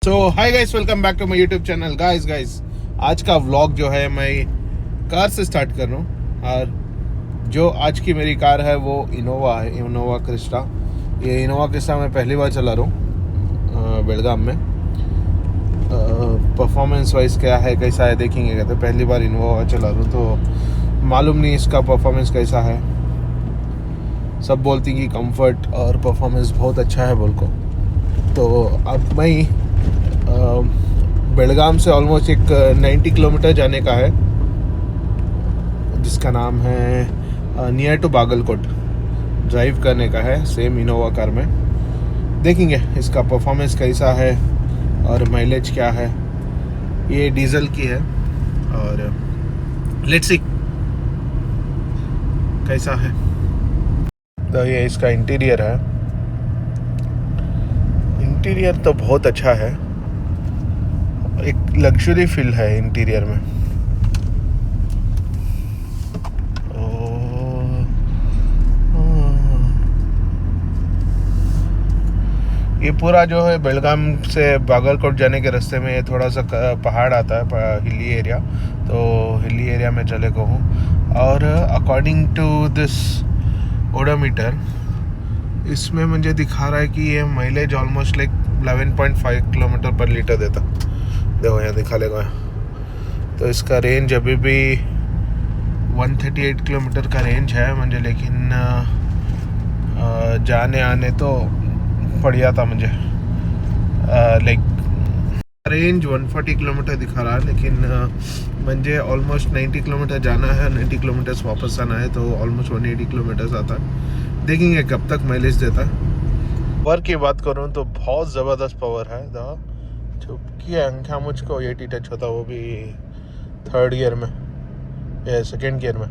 So hi guys, welcome back to my YouTube channel. Guys आज का vlog जो है मैं कार से स्टार्ट कर रहा हूँ। और जो आज की मेरी कार है वो इनोवा है, इनोवा क्रिस्टा। ये इनोवा क्रिस्टा मैं पहली बार चला रहा हूँ बेलगाम में। परफॉर्मेंस वाइज क्या है, कैसा है देखेंगे। कहते पहली बार इनोवा चला रहा हूँ तो मालूम नहीं इसका परफॉर्मेंस कैसा है। सब बोलती कि कंफर्ट और परफॉर्मेंस बहुत अच्छा है बोल को। तो अब मैं बेलगाम से ऑलमोस्ट एक 90 किलोमीटर जाने का है, जिसका नाम है नियर टू बागलकोट। ड्राइव करने का है सेम इनोवा कार में। देखेंगे इसका परफॉर्मेंस कैसा है और माइलेज क्या है। ये डीजल की है और लेट्स सी कैसा है। तो ये इसका इंटीरियर है। इंटीरियर तो बहुत अच्छा है, एक लग्जरी फील है इंटीरियर में। ये पूरा जो है बेलगाम से बागलकोट जाने के रास्ते में ये थोड़ा सा पहाड़ आता है, हिली एरिया। तो हिली एरिया में चले को हूँ। और अकॉर्डिंग टू दिस ओडोमीटर इसमें मुझे दिखा रहा है कि ये माइलेज ऑलमोस्ट लाइक 11.5 किलोमीटर पर लीटर देता। देखो यहाँ दिखा लेगा। तो इसका रेंज अभी भी 138 किलोमीटर का रेंज है मुझे, लेकिन जाने आने तो बढ़िया था मुझे। लाइक रेंज 140 किलोमीटर दिखा रहा है, लेकिन मुझे ऑलमोस्ट 90 किलोमीटर जाना है, 90 किलोमीटर वापस आना है, तो ऑलमोस्ट 180 किलोमीटर आता है। देखेंगे कब तक माइलेज देता है। पावर की बात करूँ तो बहुत ज़बरदस्त पावर है। चुपकी अंखा मुझको 80 टच होता, वो भी थर्ड गियर में या सेकेंड गियर में।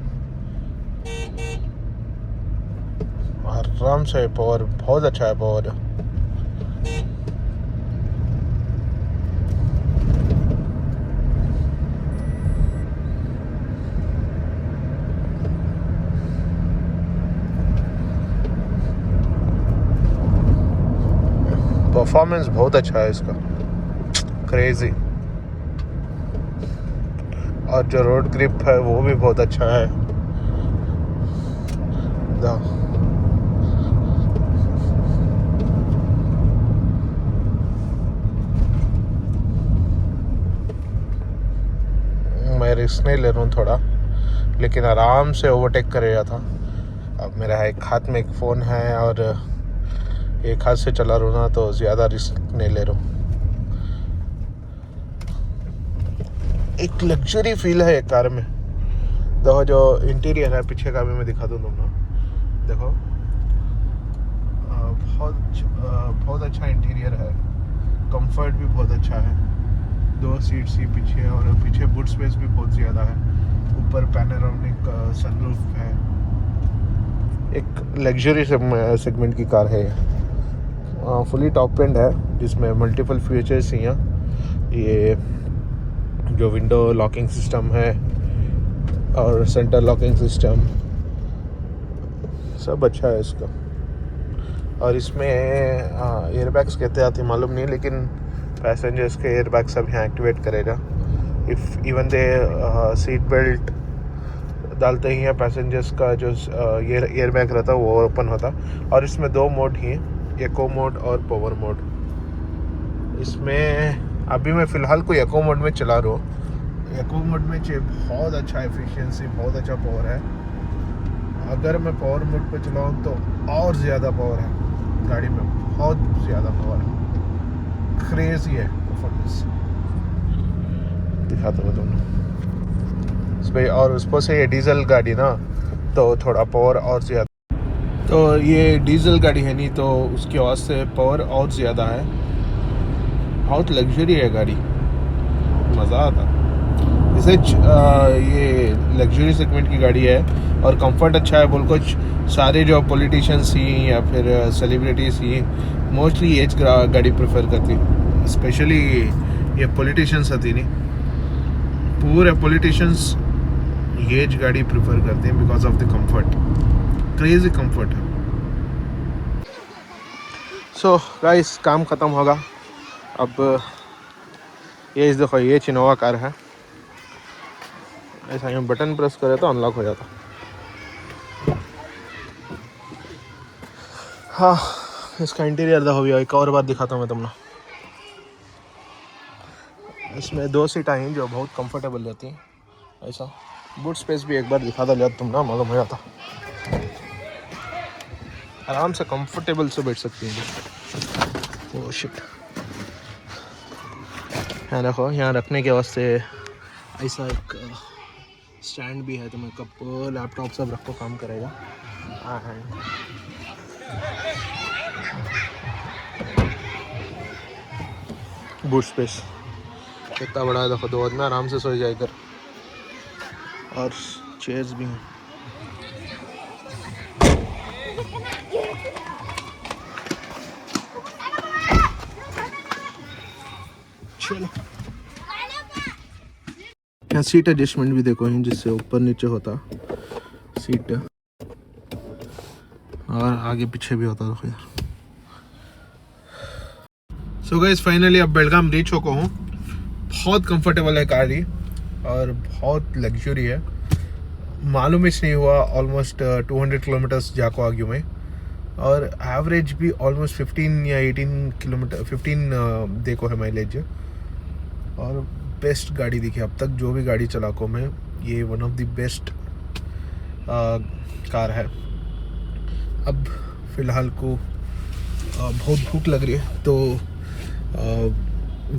आराम से पावर बहुत अच्छा है। पावर परफॉर्मेंस बहुत अच्छा है इसका, क्रेजी। और जो रोड ग्रिप है वो भी बहुत अच्छा है। मैं रिस्क नहीं ले रहा हूँ थोड़ा, लेकिन आराम से ओवरटेक करेगा था। अब मेरा एक हाथ में एक फ़ोन है और एक हाथ से चला रहा हूँ ना, तो ज़्यादा रिस्क नहीं ले रहा हूँ। एक लग्जरी फील है एक कार में। देखो जो इंटीरियर है पीछे का भी मैं दिखा दूँ तुमको। देखो बहुत अच्छा इंटीरियर है। कंफर्ट भी बहुत अच्छा है। 2 सीट्स ही पीछे, और पीछे बूट स्पेस भी बहुत ज़्यादा है। ऊपर पैनोरामिक सनरूफ है। एक लग्जरी सेगमेंट की कार है। फुली टॉप एंड है, जिसमें मल्टीपल फीचर्स ही हैं। ये जो विंडो लॉकिंग सिस्टम है और सेंटर लॉकिंग सिस्टम सब अच्छा है इसका। और इसमें एयरबैग्स कहते आते मालूम नहीं, लेकिन पैसेंजर्स के एयरबैग सब यहाँ एक्टिवेट करेगा। If even they seat belt डालते ही हैं, पैसेंजर्स का जो एयरबैग रहता है वो ओपन होता। और इसमें 2 मोड ही हैं, एको मोड और पावर मोड। इसमें अभी मैं फ़िलहाल कोई एको मोड में चला रहा हूँ। एको मोड में बहुत अच्छा एफिशिएंसी, बहुत अच्छा पावर है। अगर मैं पावर मोड पे चलाऊँ तो और ज़्यादा पावर है गाड़ी में, बहुत ज़्यादा पावर है। क्रेजी है परफॉर्मेंस। दिखाता हूँ तुमने इस पर। और उसपर से ये डीजल गाड़ी ना, तो थोड़ा पावर और ज़्यादा। तो ये डीजल गाड़ी है नहीं, तो उसकी आवाज़ से पावर और ज़्यादा है। बहुत लग्जरी है गाड़ी, मज़ा आता। इसे ये लग्जरी सेगमेंट की गाड़ी है और कंफर्ट अच्छा है बोल। कुछ सारे जो पॉलिटिशियंस ही या फिर सेलिब्रिटीज़ ही मोस्टली एज गाड़ी प्रेफर करती, स्पेशली ये पॉलिटिशियंस होती नहीं, पूरे पॉलिटिशियंस एज गाड़ी प्रेफर करते हैं because of the comfort. Crazy comfort है। सो गाइस काम ख़त्म होगा। अब ये इस देखो, ये चिनोवा कार है। ऐसा हम बटन प्रेस करें तो अनलॉक हो जाता। हाँ, इसका इंटीरियर देखो भैया, एक और बार दिखाता हूँ मैं तुमने। इसमें 2 सीट हैं जो बहुत कंफर्टेबल रहती हैं। ऐसा बूट स्पेस भी एक बार दिखा दो तुम ना, मालूम हो जाता। आराम से कंफर्टेबल से बैठ सकती हैं। ओह शिट, यहाँ देखो, यहाँ रखने के वास्ते ऐसा एक स्टैंड भी है, तो मैं कप लैपटॉप सब रखो, काम करेगा। बूट स्पेस कितना बड़ा है देखो, 2 आदमी आराम से सो जाए कर। और चेयर्स भी हैं। चलो, यहाँ सीट एडजस्टमेंट भी देखो, जिससे ऊपर नीचे होता सीट, और आगे पीछे भी होता देखो यार। सो गाइस, फाइनली अब बेलगाम रीच हो को हूँ। बहुत कंफर्टेबल है गाड़ी और बहुत लग्जरी है। मालूम ही नहीं हुआ, ऑलमोस्ट 200 किलोमीटर्स जाको आ गया मैं। और एवरेज भी ऑलमोस्ट 15 या 18 किलोमीटर, 15 देखो है माइलेज। और बेस्ट गाड़ी दिखी अब तक जो भी गाड़ी चला को मैं, ये one of the best car है। अब फ़िलहाल को बहुत भूख लग रही है, तो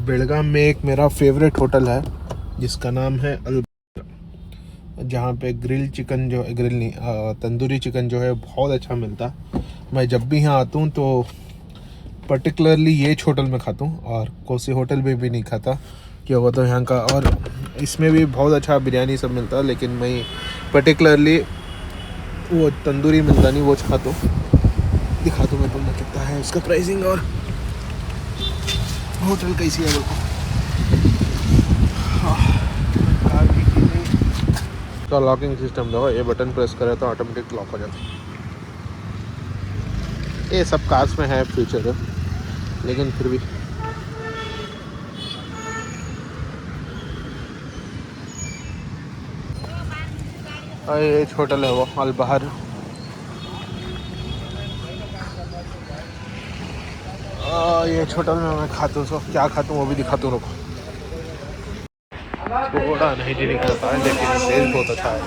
बेलगाम में एक मेरा फेवरेट होटल है जिसका नाम है जहाँ पे ग्रिल चिकन, जो ग्रिल नहीं, तंदूरी चिकन जो है बहुत अच्छा मिलता। मैं जब भी यहाँ आता हूँ तो पर्टिकुलरली ये होटल में खाता हूँ, और कोसी होटल में भी नहीं खाता, क्या हुआ तो यहाँ का। और इसमें भी बहुत अच्छा बिरयानी सब मिलता है, लेकिन मैं पर्टिकुलरली वो तंदूरी मिलता नहीं, वो खाता हूँ। दिखा दूँ मैं तुमने कितना है उसका प्राइसिंग और होटल कैसी है। देखो का लॉकिंग सिस्टम देखो, ये बटन प्रेस करे तो ऑटोमेटिक लॉक हो जाता है। ये सब कार्स में है फीचर है, लेकिन फिर भी ये होटल है वो अल बहर। ये होटल में मैं खाता हूँ, सो क्या खाता हूँ वो भी दिखाता हूँ। रुको, थोड़ा नहीं जी नहीं करता है, लेकिन टेस्ट बहुत अच्छा है।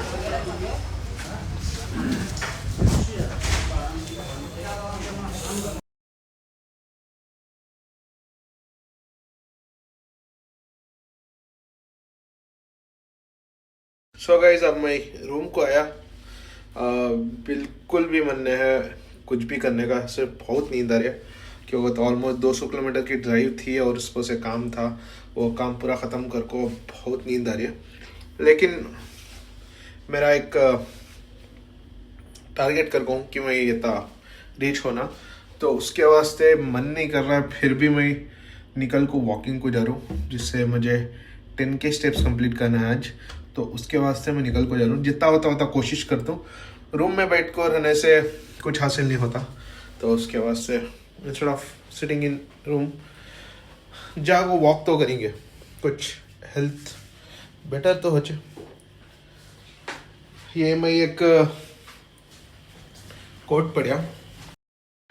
सो गाइस, अब मैं रूम को आया। बिल्कुल भी मन नहीं है कुछ भी करने का, सिर्फ बहुत नींद आ रही है, क्योंकि तो ऑलमोस्ट 200 किलोमीटर की ड्राइव थी और उस पर से काम था, वो काम पूरा ख़त्म कर को बहुत नींद आ रही है। लेकिन मेरा एक टारगेट कर कहूँ कि मैं ये था रीच होना, तो उसके वास्ते मन नहीं कर रहा है, फिर भी मैं निकल को वॉकिंग को जा रहा हूँ, जिससे मुझे 10 के स्टेप्स कंप्लीट करना है आज। तो उसके वास्ते मैं निकल को जा रहा हूँ, जितना होता कोशिश करता हूँ। रूम में बैठ कर रहने से कुछ हासिल नहीं होता, तो उसके वास्ते instead of sitting in room जाको वॉक तो करेंगे, कुछ हेल्थ बेटर तो हो जाए। ये मैं एक कोट पढ़ा,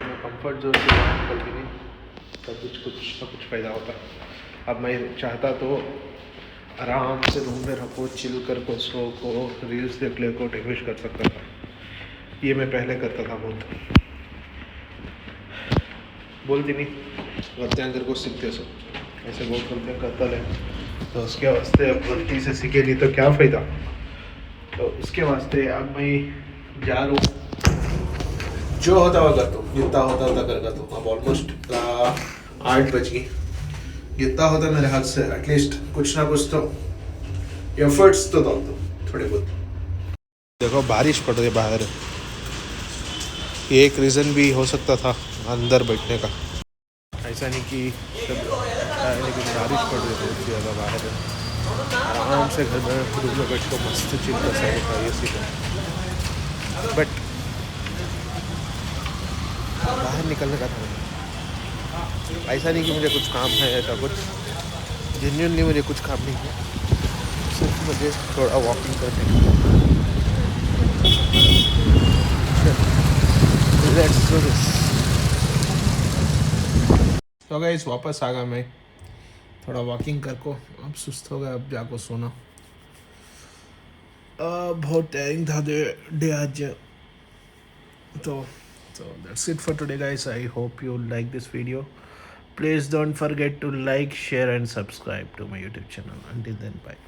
कंफर्ट जोन से बाहर निकल के नहीं, तो कुछ फ़ायदा होता। अब मैं चाहता तो आराम से रूम में रखो, चिल कर को, सो को, रील्स देख ले को, टाइम वेस्ट कर सकता था। ये मैं पहले करता था बहुत, बोलती नहीं गलतियाँ कर को सीखते सो, ऐसे बहुत गलतियाँ करता ले, तो उसके वास्ते अब गलती से सीखे नहीं तो क्या फ़ायदा। तो इसके वास्ते अब मैं जा रहा हूँ, जो होता हुआ करता हूँ, जितना होता कर करता हूँ। अब ऑलमोस्ट 8 बज गई, जितना होता मेरे हाथ से एटलीस्ट कुछ ना कुछ तो एफर्ट्स तो डालता हूँ थोड़े बहुत। देखो बारिश पड़ रही है बाहर, ये एक रीज़न भी हो सकता था अंदर बैठने का, ऐसा नहीं कि सब, लेकिन बारिश पड़ रही है बहुत ज़्यादा बाहर। आराम से घर में रूम में बैठ कर मस्त चिल कर सकता है, ये सीखा, बट बाहर निकलने का था। ऐसा नहीं कि मुझे कुछ काम है ऐसा कुछ, जेन्युइनली मुझे कुछ काम नहीं है, सिर्फ मुझे थोड़ा वॉकिंग करने का। Let's do this. तो गाइस वापस आ गया मैं, थोड़ा वॉकिंग कर को, अब सुस्त हो गया, अब जाको सोना। बहुत टायरिंग था डे आज। So, so that's it for today, guys. I hope you like this video. Please don't forget to like, share, and subscribe to my YouTube channel. Until then, bye.